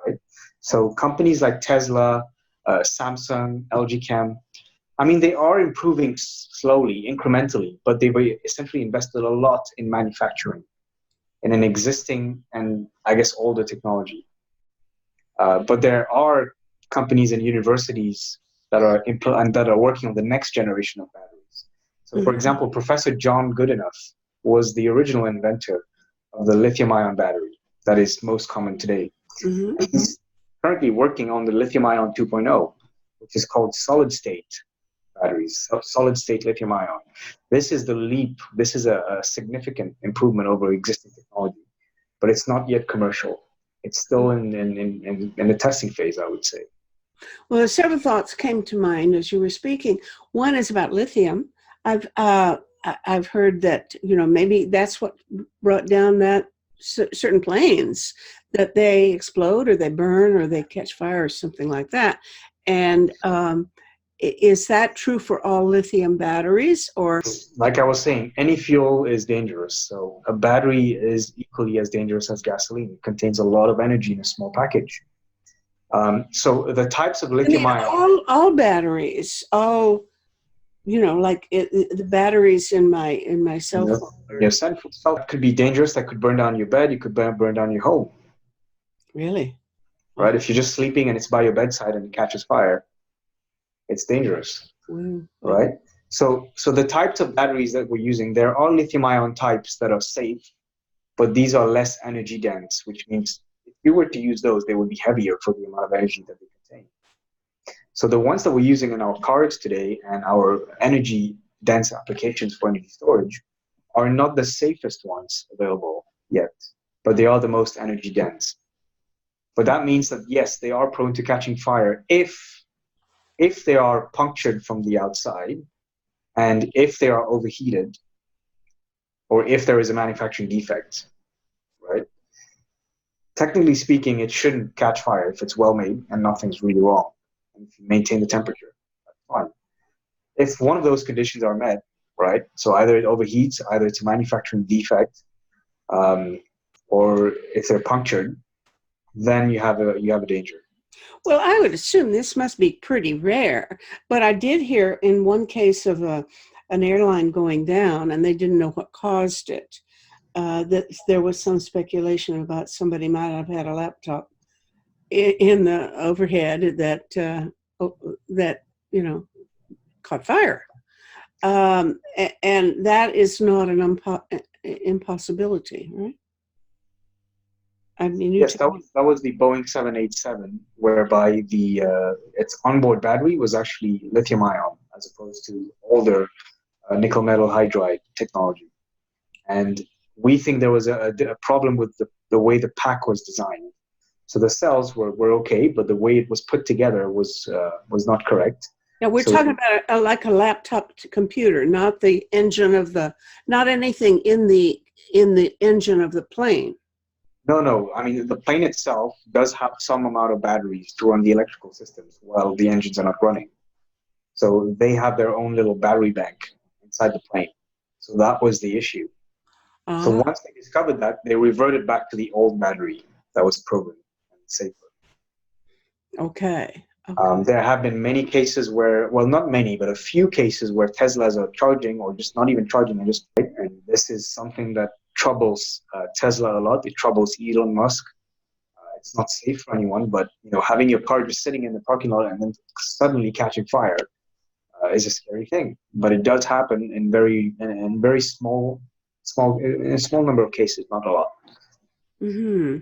right? So companies like Tesla, Samsung, LG Chem, I mean, they are improving slowly, incrementally, but they were essentially invested a lot in manufacturing in an existing and I guess older technology. But there are companies and universities that are working on the next generation of batteries. So, for example, Professor John Goodenough was the original inventor of the lithium-ion battery that is most common today. And he's currently working on the lithium-ion 2.0, which is called solid-state batteries, solid-state lithium-ion. This is the leap. This is a significant improvement over existing technology, but it's not yet commercial. It's still in the testing phase, I would say. Well, several thoughts came to mind as you were speaking. One is about lithium. I've heard that, maybe that's what brought down that certain planes, that they explode or they burn or they catch fire or something like that. And is that true for all lithium batteries, or? Like I was saying, any fuel is dangerous. So a battery is equally as dangerous as gasoline. It contains a lot of energy in a small package. So the types of lithium-ion, all batteries, like the batteries in my cell phone. your cell phone could be dangerous. That could burn down your bed. You could burn down your home. Really? Right? If you're just sleeping and it's by your bedside and it catches fire, it's dangerous. Right? So the types of batteries that we're using, there are lithium-ion types that are safe, but these are less energy dense, which means if you were to use those, they would be heavier for the amount of energy that they contain. So the ones that we're using in our cars today and our energy dense applications for energy storage are not the safest ones available yet, but they are the most energy dense. But that means that yes, they are prone to catching fire if they are punctured from the outside, and if they are overheated, or if there is a manufacturing defect, right? Technically speaking, it shouldn't catch fire if it's well made and nothing's really wrong. And if you maintain the temperature, that's fine. If one of those conditions are met, right? So either it overheats, either it's a manufacturing defect, or if they're punctured, then you have a danger. Well, I would assume this must be pretty rare, but I did hear in one case of an airline going down, and they didn't know what caused it. That there was some speculation about somebody might have had a laptop in the overhead that caught fire, and that is not an impossibility, right? I mean, yes, that was the Boeing 787, whereby its onboard battery was actually lithium-ion as opposed to older nickel metal hydride technology. And we think there was a problem with the way the pack was designed. So the cells were okay, but the way it was put together was not correct. Now we're talking about like a laptop computer, not the engine not anything in the engine of the plane. No. I mean, the plane itself does have some amount of batteries to run the electrical systems while the engines are not running. So they have their own little battery bank inside the plane. So that was the issue. So once they discovered that, they reverted back to the old battery that was proven and safer. Okay. Okay. There have been many cases where, well, not many, but a few cases where Teslas are charging or just not even charging, and this is something that troubles Tesla a lot. It troubles Elon Musk. It's not safe for anyone, but having your car just sitting in the parking lot and then suddenly catching fire is a scary thing. But it does happen in very in a small number of cases, not a lot. Mm-hmm.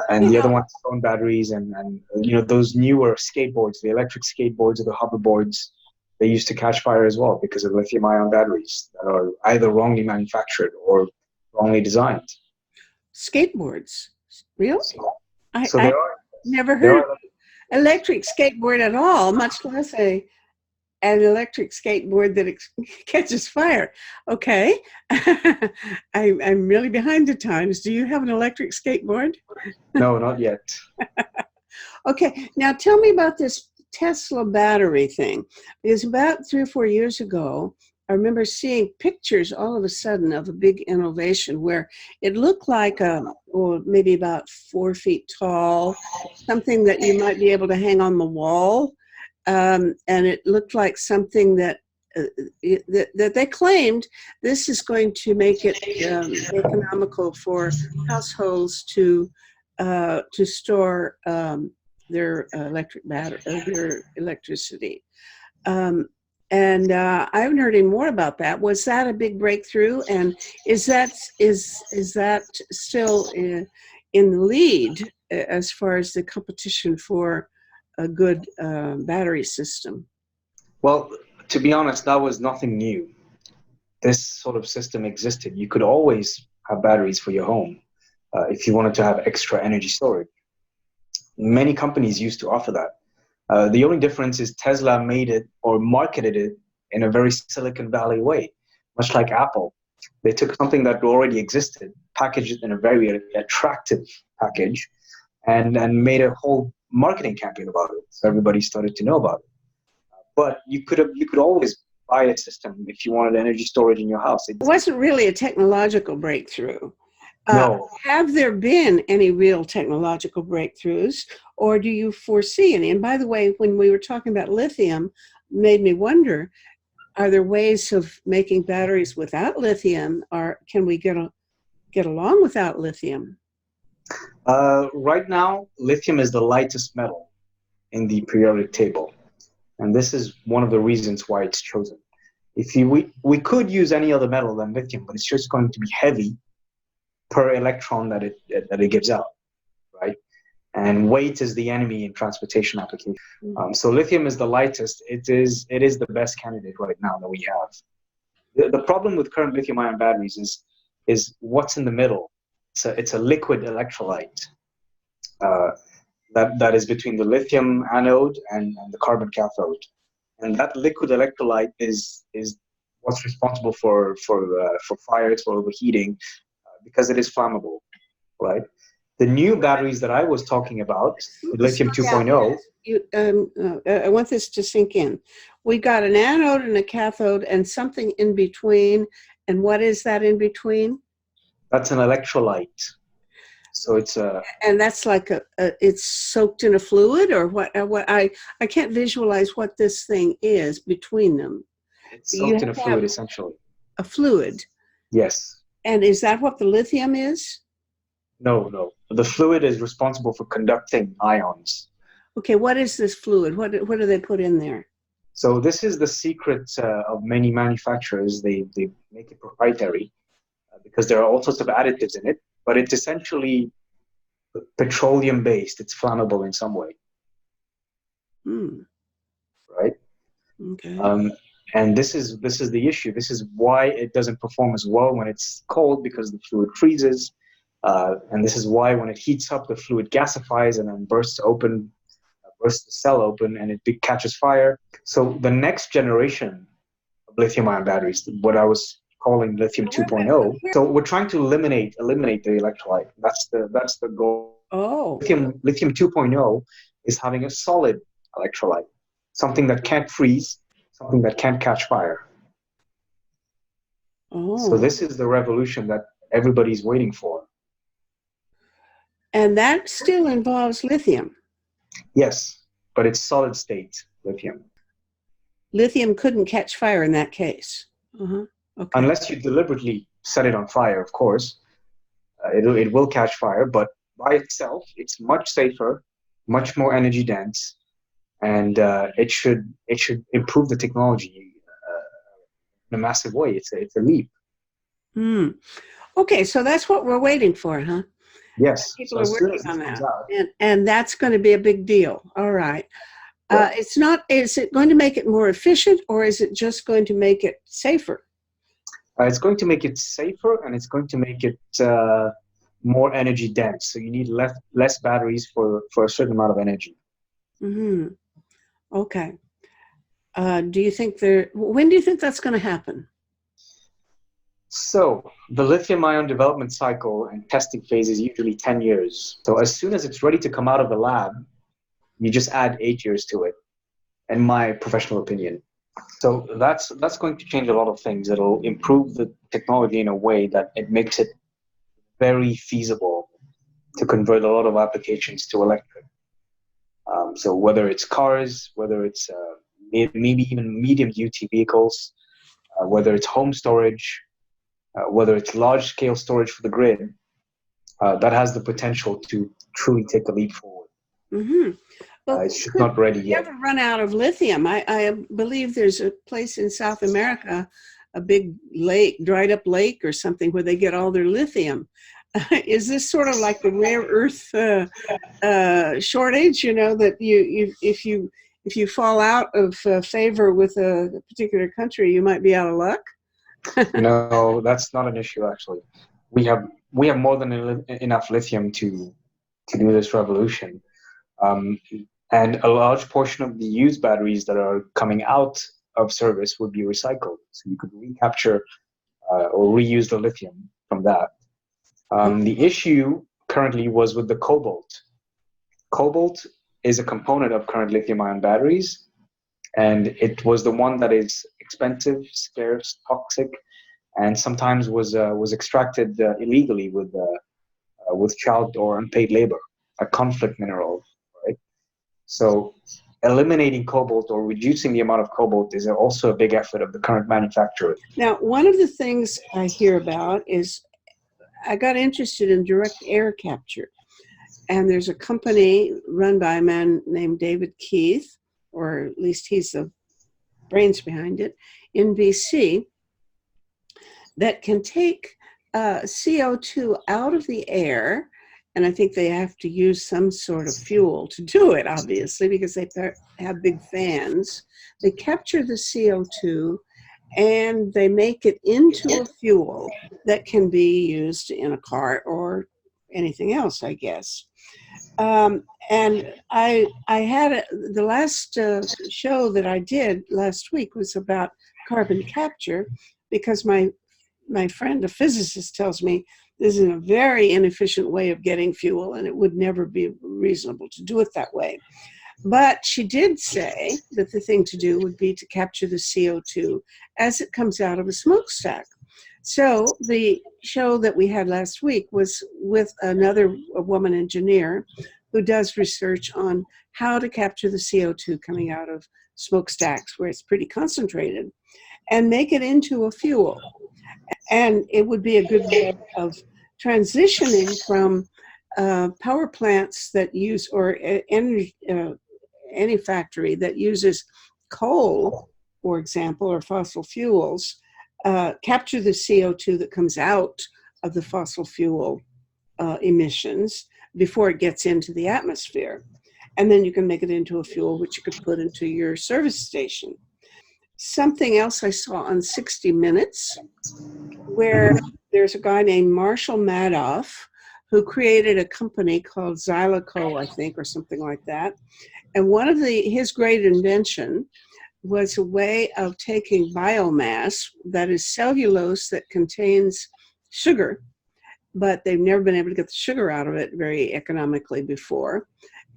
And the other Yeah. one is phone batteries and those newer skateboards, the electric skateboards or the hoverboards, they used to catch fire as well because of lithium-ion batteries that are either wrongly manufactured or wrongly designed. Skateboards. Really? So, I, so I there are never there heard of are electric skateboard at all, much less an electric skateboard that catches fire. Okay. I'm really behind the times. Do you have an electric skateboard? no, not yet. Okay. Now tell me about this Tesla battery thing. Because about 3 or 4 years ago, I remember seeing pictures all of a sudden of a big innovation where it looked like or maybe about 4 feet tall, something that you might be able to hang on the wall. And it looked like something that they claimed this is going to make it economical for households to store their their electricity. Um, and I haven't heard any more about that. Was that a big breakthrough? And is that still in the lead as far as the competition for a good battery system? Well, to be honest, that was nothing new. This sort of system existed. You could always have batteries for your home if you wanted to have extra energy storage. Many companies used to offer that. The only difference is Tesla made it or marketed it in a very Silicon Valley way, much like Apple. They took something that already existed, packaged it in a very attractive package, and made a whole marketing campaign about it. So everybody started to know about it. But you could always buy a system if you wanted energy storage in your house. It wasn't really a technological breakthrough. No, Have there been any real technological breakthroughs, or do you foresee any? And by the way, when we were talking about lithium, made me wonder: are there ways of making batteries without lithium, or can we get along without lithium? right now lithium is the lightest metal in the periodic table, and this is one of the reasons why it's chosen. We could use any other metal than lithium, but it's just going to be heavy per electron that it gives out, right? And weight is the enemy in transportation application. So lithium is the lightest. It is the best candidate right now that we have. The problem with current lithium-ion batteries is what's in the middle. It's a liquid electrolyte that is between the lithium anode and the carbon cathode, and that liquid electrolyte is what's responsible for fires, for overheating, because it is flammable, right? The new batteries that I was talking about, lithium Slow down. 2.0, I want this to sink in. We got an anode and a cathode and something in between. And what is that in between? that's an electrolyte. So it's a And that's like it's soaked in a fluid, or what? I can't visualize what this thing is between them. it's You soaked in have a to have fluid essentially. a fluid, Yes. and is that what the lithium is? No, no. The fluid is responsible for conducting ions. Okay, what is this fluid? What do they put in there? So this is the secret of many manufacturers. They make it proprietary because there are all sorts of additives in it, but it's essentially petroleum based. It's flammable in some way, Hmm. right? Okay. And this is the issue. This is why it doesn't perform as well when it's cold, because the fluid freezes, and this is why when it heats up, the fluid gasifies and then bursts the cell open, and it catches fire. So the next generation of lithium-ion batteries, what I was calling lithium 2.0. So we're trying to eliminate the electrolyte. That's the goal. Oh. Lithium 2.0 is having a solid electrolyte, something that can't freeze, something that can't catch fire. So Oh. this is the revolution that everybody's waiting for. And that still involves lithium. Yes, but it's solid state lithium. Lithium couldn't catch fire in that case. Uh-huh. Okay. Unless you deliberately set it on fire, of course. It will catch fire, but by itself, it's much safer, much more energy dense, and it should improve the technology in a massive way. It's a leap. Hmm. Okay, so that's what we're waiting for, huh? Yes. People So are as soon working as this on comes that, out, and that's going to be a big deal. All right. yeah, It's not. Is it going to make it more efficient, or is it just going to make it safer? it's going to make it safer, and it's going to make it more energy dense. So you need less batteries for a certain amount of energy. Hmm. Okay. Do you think when do you think that's going to happen? So the lithium-ion development cycle and testing phase is usually 10 years. So as soon as it's ready to come out of the lab, you just add 8 years to it, in my professional opinion. So that's going to change a lot of things. It'll improve the technology in a way that it makes it very feasible to convert a lot of applications to electric. So whether it's cars, whether it's maybe even medium-duty vehicles, whether it's home storage, whether it's large-scale storage for the grid, that has the potential to truly take a leap forward. Mm-hmm. Well, It's just could not ready we yet. ever run out of lithium? I believe there's a place in South America, a big lake, dried up lake or something, where they get all their lithium. Is this sort of like the rare earth shortage? You know that if you fall out of favor with a particular country, you might be out of luck. No, that's not an issue actually. We have more than enough lithium to do this revolution. Um, and a large portion of the used batteries that are coming out of service would be recycled. So you could recapture or reuse the lithium from that. The issue currently was with the cobalt. Cobalt is a component of current lithium-ion batteries, and it was the one that is expensive, scarce, toxic, and sometimes was extracted illegally with child or unpaid labor, a conflict mineral, right? So eliminating cobalt or reducing the amount of cobalt is also a big effort of the current manufacturer. Now, one of the things I hear about is I got interested in direct air capture. And there's a company run by a man named David Keith, or at least he's the brains behind it, in BC, that can take CO2 out of the air. And I think they have to use some sort of fuel to do it, obviously, because they have big fans. They capture the CO2 and they make it into a fuel that can be used in a car or anything else, I guess. And I had the last show that I did last week was about carbon capture, because my friend, a physicist, tells me this is a very inefficient way of getting fuel, and it would never be reasonable to do it that way. But she did say that the thing to do would be to capture the CO2 as it comes out of a smokestack. So the show that we had last week was with a woman engineer who does research on how to capture the CO2 coming out of smokestacks where it's pretty concentrated and make it into a fuel. And it would be a good way of transitioning from power plants that use, or any factory that uses coal, for example, or fossil fuels, capture the CO2 that comes out of the fossil fuel emissions before it gets into the atmosphere. And then you can make it into a fuel which you could put into your service station. Something else I saw on 60 Minutes, where there's a guy named Marshall Madoff who created a company called Xyloco, I think, or something like that. And one of his great invention was a way of taking biomass, that is cellulose that contains sugar, but they've never been able to get the sugar out of it very economically before,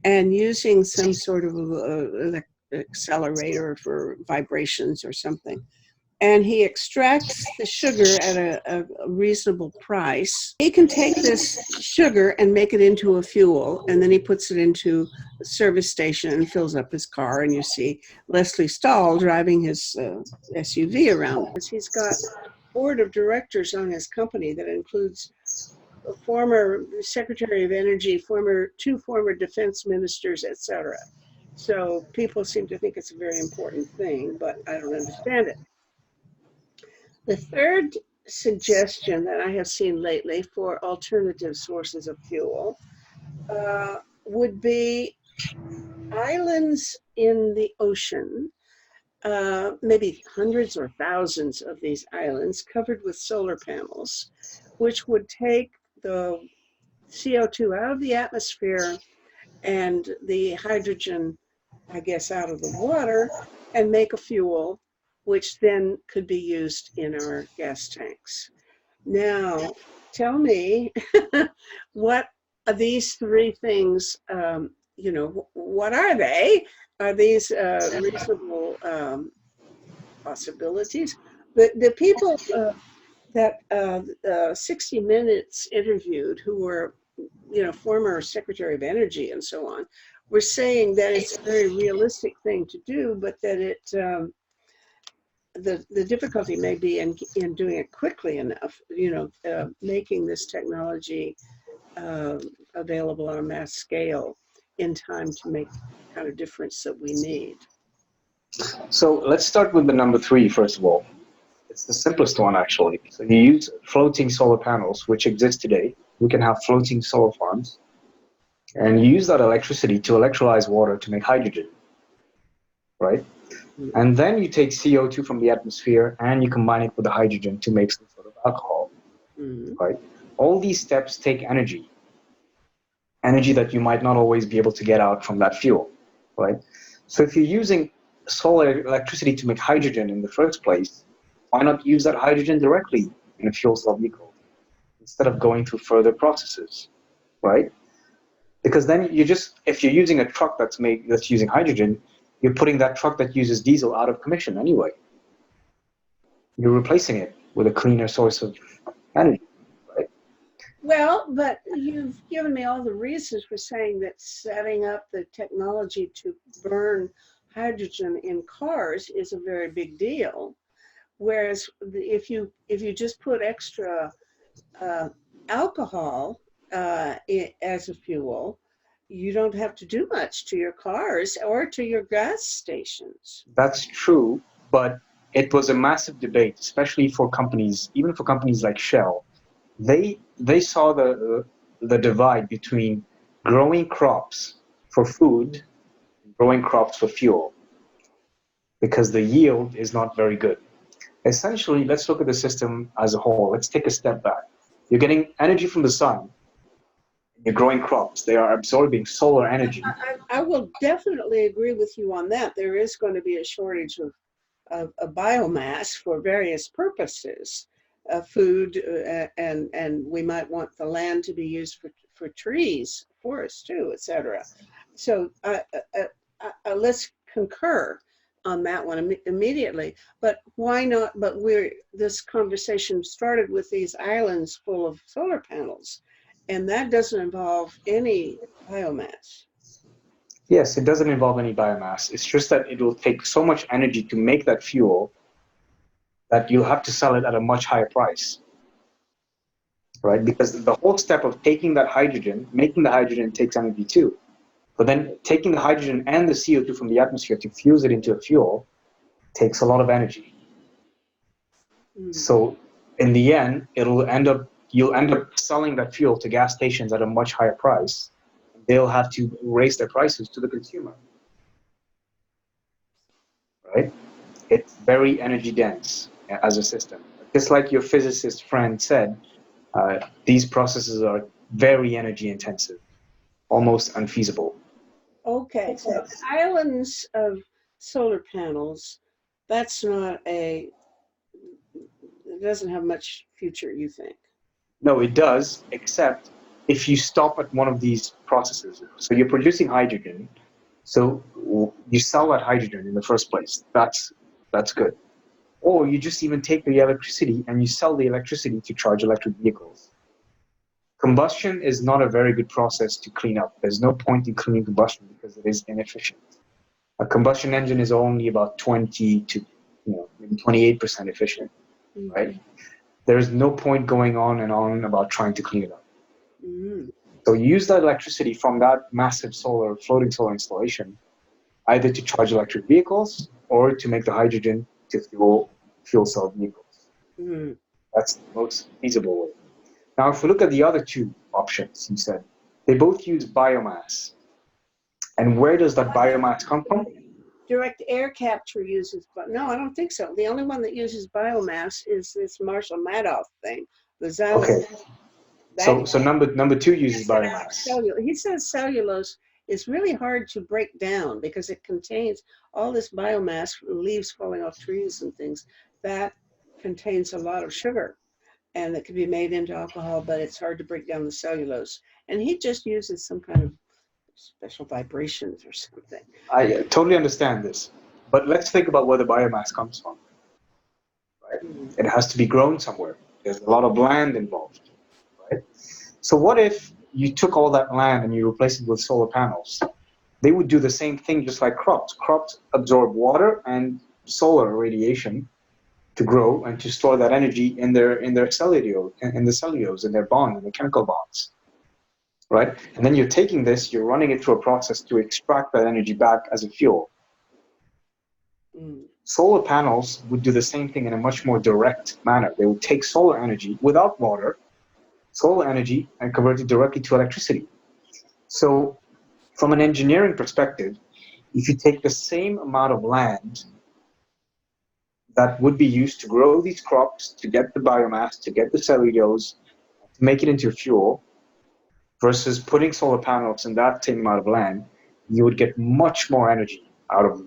and using some sort of accelerator for vibrations or something, and he extracts the sugar at a reasonable price. He can take this sugar and make it into a fuel, and then he puts it into a service station and fills up his car, and you see Leslie Stahl driving his SUV around. He's got a board of directors on his company that includes a former Secretary of Energy, two former defense ministers, etc. So people seem to think it's a very important thing, but I don't understand it. The third suggestion that I have seen lately for alternative sources of fuel would be islands in the ocean, maybe hundreds or thousands of these islands covered with solar panels, which would take the CO2 out of the atmosphere and the hydrogen, I guess, out of the water, and make a fuel which then could be used in our gas tanks. Now, tell me, what are these three things, what are they? Are these reasonable possibilities? The people that 60 Minutes interviewed, who were former Secretary of Energy and so on, were saying that it's a very realistic thing to do, but that the difficulty may be in doing it quickly enough, making this technology available on a mass scale in time to make the kind of difference that we need. So let's start with the number 3, first of all. It's the simplest one, actually. So you use floating solar panels, which exist today. We can have floating solar farms. And you use that electricity to electrolyze water to make hydrogen, right? And then you take CO2 from the atmosphere and you combine it with the hydrogen to make some sort of alcohol, right? All these steps take energy that you might not always be able to get out from that fuel, right? So if you're using solar electricity to make hydrogen in the first place, why not use that hydrogen directly in a fuel cell vehicle instead of going through further processes, right? Because then if you're using a truck that's using hydrogen, you're putting that truck that uses diesel out of commission anyway. You're replacing it with a cleaner source of energy, right? Well, but you've given me all the reasons for saying that setting up the technology to burn hydrogen in cars is a very big deal. Whereas if you just put extra alcohol as a fuel, you don't have to do much to your cars or to your gas stations. That's true, but it was a massive debate, especially for companies, even for companies like Shell. They saw the divide between growing crops for food and growing crops for fuel, because the yield is not very good. Essentially, let's look at the system as a whole. Let's take a step back. You're getting energy from the sun. You're growing crops. They are absorbing solar energy. I will definitely agree with you on that. There is going to be a shortage of biomass for various purposes, food, and we might want the land to be used for trees, forests too, etc. So let's concur on that one immediately. But why not? But this conversation started with these islands full of solar panels, and that doesn't involve any biomass. Yes, it doesn't involve any biomass. It's just that it will take so much energy to make that fuel that you'll have to sell it at a much higher price, right? Because the whole step of taking that hydrogen, making the hydrogen takes energy too. But then taking the hydrogen and the CO2 from the atmosphere to fuse it into a fuel takes a lot of energy. So in the end, you'll end up selling that fuel to gas stations at a much higher price. They'll have to raise their prices to the consumer, right? It's very energy dense as a system. Just like your physicist friend said, these processes are very energy intensive, almost unfeasible. Okay, so islands of solar panels, it doesn't have much future, you think? No, it does, except if you stop at one of these processes. So you're producing hydrogen, so you sell that hydrogen in the first place. That's good, Or you just even take the electricity and you sell the electricity to charge electric vehicles. Combustion is not a very good process to clean up. There's no point in cleaning combustion because it is inefficient. A combustion engine is only about 20 to maybe 28% efficient, right? There is no point going on and on about trying to clean it up. So you use that electricity from that massive floating solar installation, either to charge electric vehicles or to make the hydrogen to fuel cell vehicles. That's the most feasible way. Now, if we look at the other two options, you said, they both use biomass. And where does that biomass come from? Direct air capture uses, but no, I don't think so. The only one that uses biomass is this Marshall Madoff thing. The Okay. So number two uses biomass. He says cellulose is really hard to break down because it contains all this biomass, leaves falling off trees and things, that contains a lot of sugar and that can be made into alcohol, but it's hard to break down the cellulose. And he just uses some kind of special vibrations or something. I totally understand this, but let's think about where the biomass comes from. Right? It has to be grown somewhere. There's a lot of land involved. Right? So what if you took all that land and you replaced it with solar panels? They would do the same thing just like crops. Crops absorb water and solar radiation to grow and to store that energy in their cellulose, in their bond, in the chemical bonds. Right? And then you're taking this, you're running it through a process to extract that energy back as a fuel. Solar panels would do the same thing in a much more direct manner. They would take solar energy without water, solar energy, and convert it directly to electricity. So from an engineering perspective, if you take the same amount of land that would be used to grow these crops, to get the biomass, to get the cellulose, to make it into fuel, versus putting solar panels in that same amount of land, you would get much more energy out of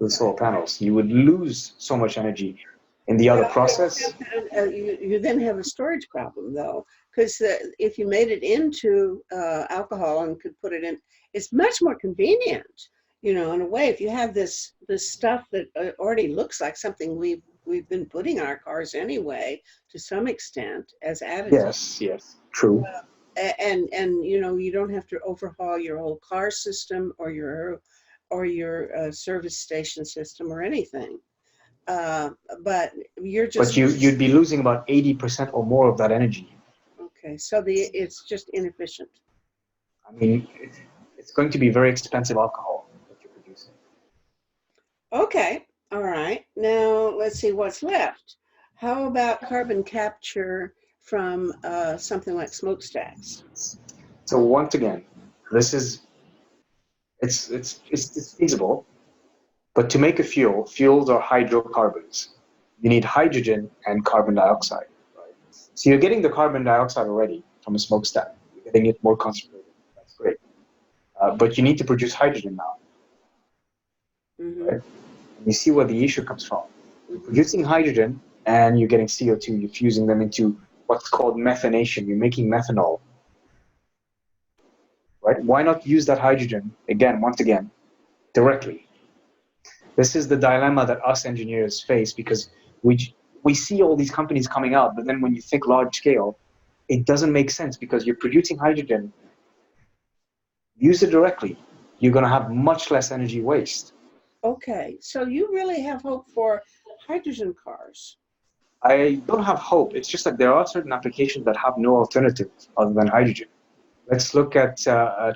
the solar panels. You would lose so much energy in the other process. You then have a storage problem, though, because if you made it into alcohol and could put it in, it's much more convenient, in a way. If you have this stuff that already looks like something we've been putting in our cars anyway, to some extent, as additives. Yes, true. And you don't have to overhaul your whole car system or your service station system or anything. But you're just. But you'd be losing about 80% or more of that energy. Okay, so it's just inefficient. I mean, it's going to be very expensive alcohol that you're producing. Okay, all right. Now let's see what's left. How about carbon capture from something like smokestacks? So once again, it's feasible, but to make a fuels are hydrocarbons. You need hydrogen and carbon dioxide. Right? So you're getting the carbon dioxide already from a smokestack. You're getting it more concentrated. That's great. But you need to produce hydrogen now. Right? And you see where the issue comes from. You're producing hydrogen and you're getting CO2. You're fusing them into what's called methanation. You're making methanol. Right? Why not use that hydrogen, once again, directly? This is the dilemma that us engineers face, because we see all these companies coming out, but then when you think large scale, it doesn't make sense, because you're producing hydrogen. Use it directly. You're going to have much less energy waste. Okay, so you really have hope for hydrogen cars? I don't have hope. It's just that there are certain applications that have no alternative other than hydrogen. Let's look at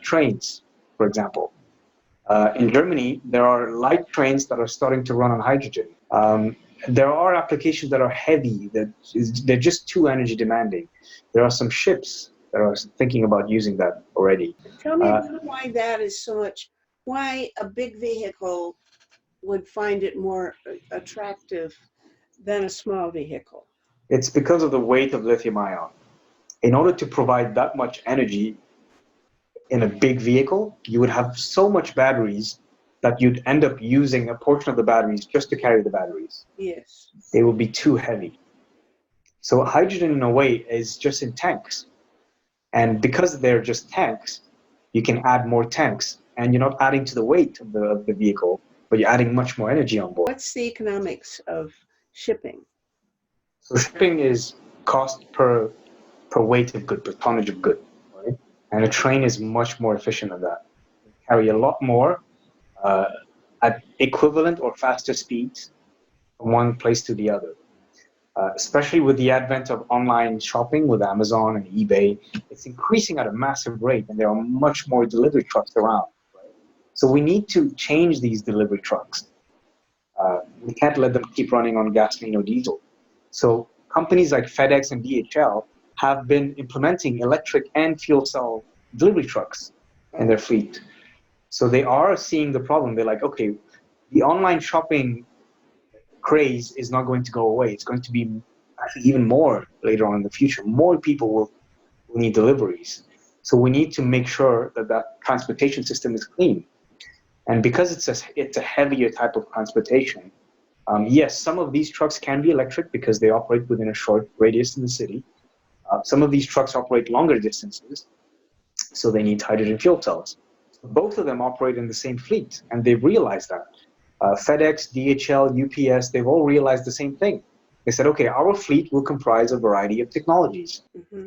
trains, for example. In Germany, there are light trains that are starting to run on hydrogen. There are applications that are heavy, they're just too energy demanding. There are some ships that are thinking about using that already. Tell me why that is so much, why a big vehicle would find it more attractive than a small vehicle. It's because of the weight of lithium ion. In order to provide that much energy in a big vehicle, you would have so much batteries that you'd end up using a portion of the batteries just to carry the batteries. Yes. They would be too heavy. So hydrogen, in a way, is just in tanks. And because they're just tanks, you can add more tanks. And you're not adding to the weight of the vehicle, but you're adding much more energy on board. What's the economics of shipping? So shipping is cost per weight of good, per tonnage of good, right? And a train is much more efficient than that. It can carry a lot more uh, at equivalent or faster speeds from one place to the other. Especially with the advent of online shopping with Amazon and eBay, it's increasing at a massive rate, and there are much more delivery trucks around. Right? So we need to change these delivery trucks. We can't let them keep running on gasoline or diesel. So companies like FedEx and DHL have been implementing electric and fuel cell delivery trucks in their fleet. So they are seeing the problem. They're like, okay, the online shopping craze is not going to go away. It's going to be actually even more later on in the future. More people will need deliveries. So we need to make sure that that transportation system is clean. And because it's a heavier type of transportation, yes, some of these trucks can be electric because they operate within a short radius in the city. Some of these trucks operate longer distances, so they need hydrogen fuel cells. Both of them operate in the same fleet, and they've realized that. FedEx, DHL, UPS, they've all realized the same thing. They said, okay, our fleet will comprise a variety of technologies,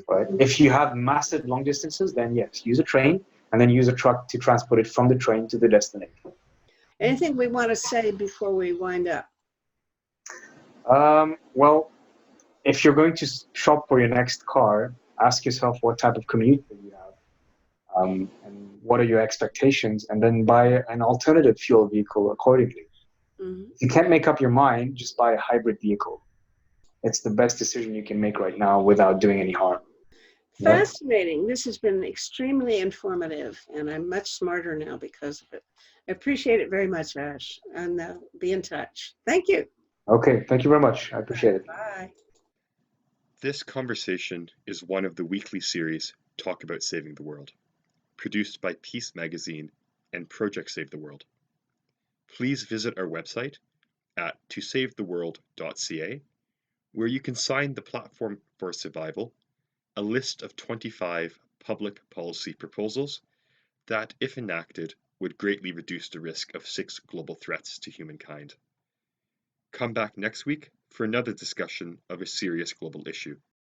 right? If you have massive long distances, then yes, use a train, and then use a truck to transport it from the train to the destination. Anything we want to say before we wind up? Well, if you're going to shop for your next car, ask yourself what type of commute that you have, and what are your expectations, and then buy an alternative fuel vehicle accordingly. If you can't make up your mind, just buy a hybrid vehicle. It's the best decision you can make right now without doing any harm. Fascinating. This has been extremely informative, and I'm much smarter now because of it. I appreciate it very much, Ash, and be in touch. Thank you. Okay, thank you very much. I appreciate it. Bye. This conversation is one of the weekly series Talk About Saving the World, produced by Peace Magazine and Project Save the World. Please visit our website at tosavetheworld.ca, where you can sign the Platform for Survival, a list of 25 public policy proposals that, if enacted, would greatly reduce the risk of 6 global threats to humankind. Come back next week for another discussion of a serious global issue.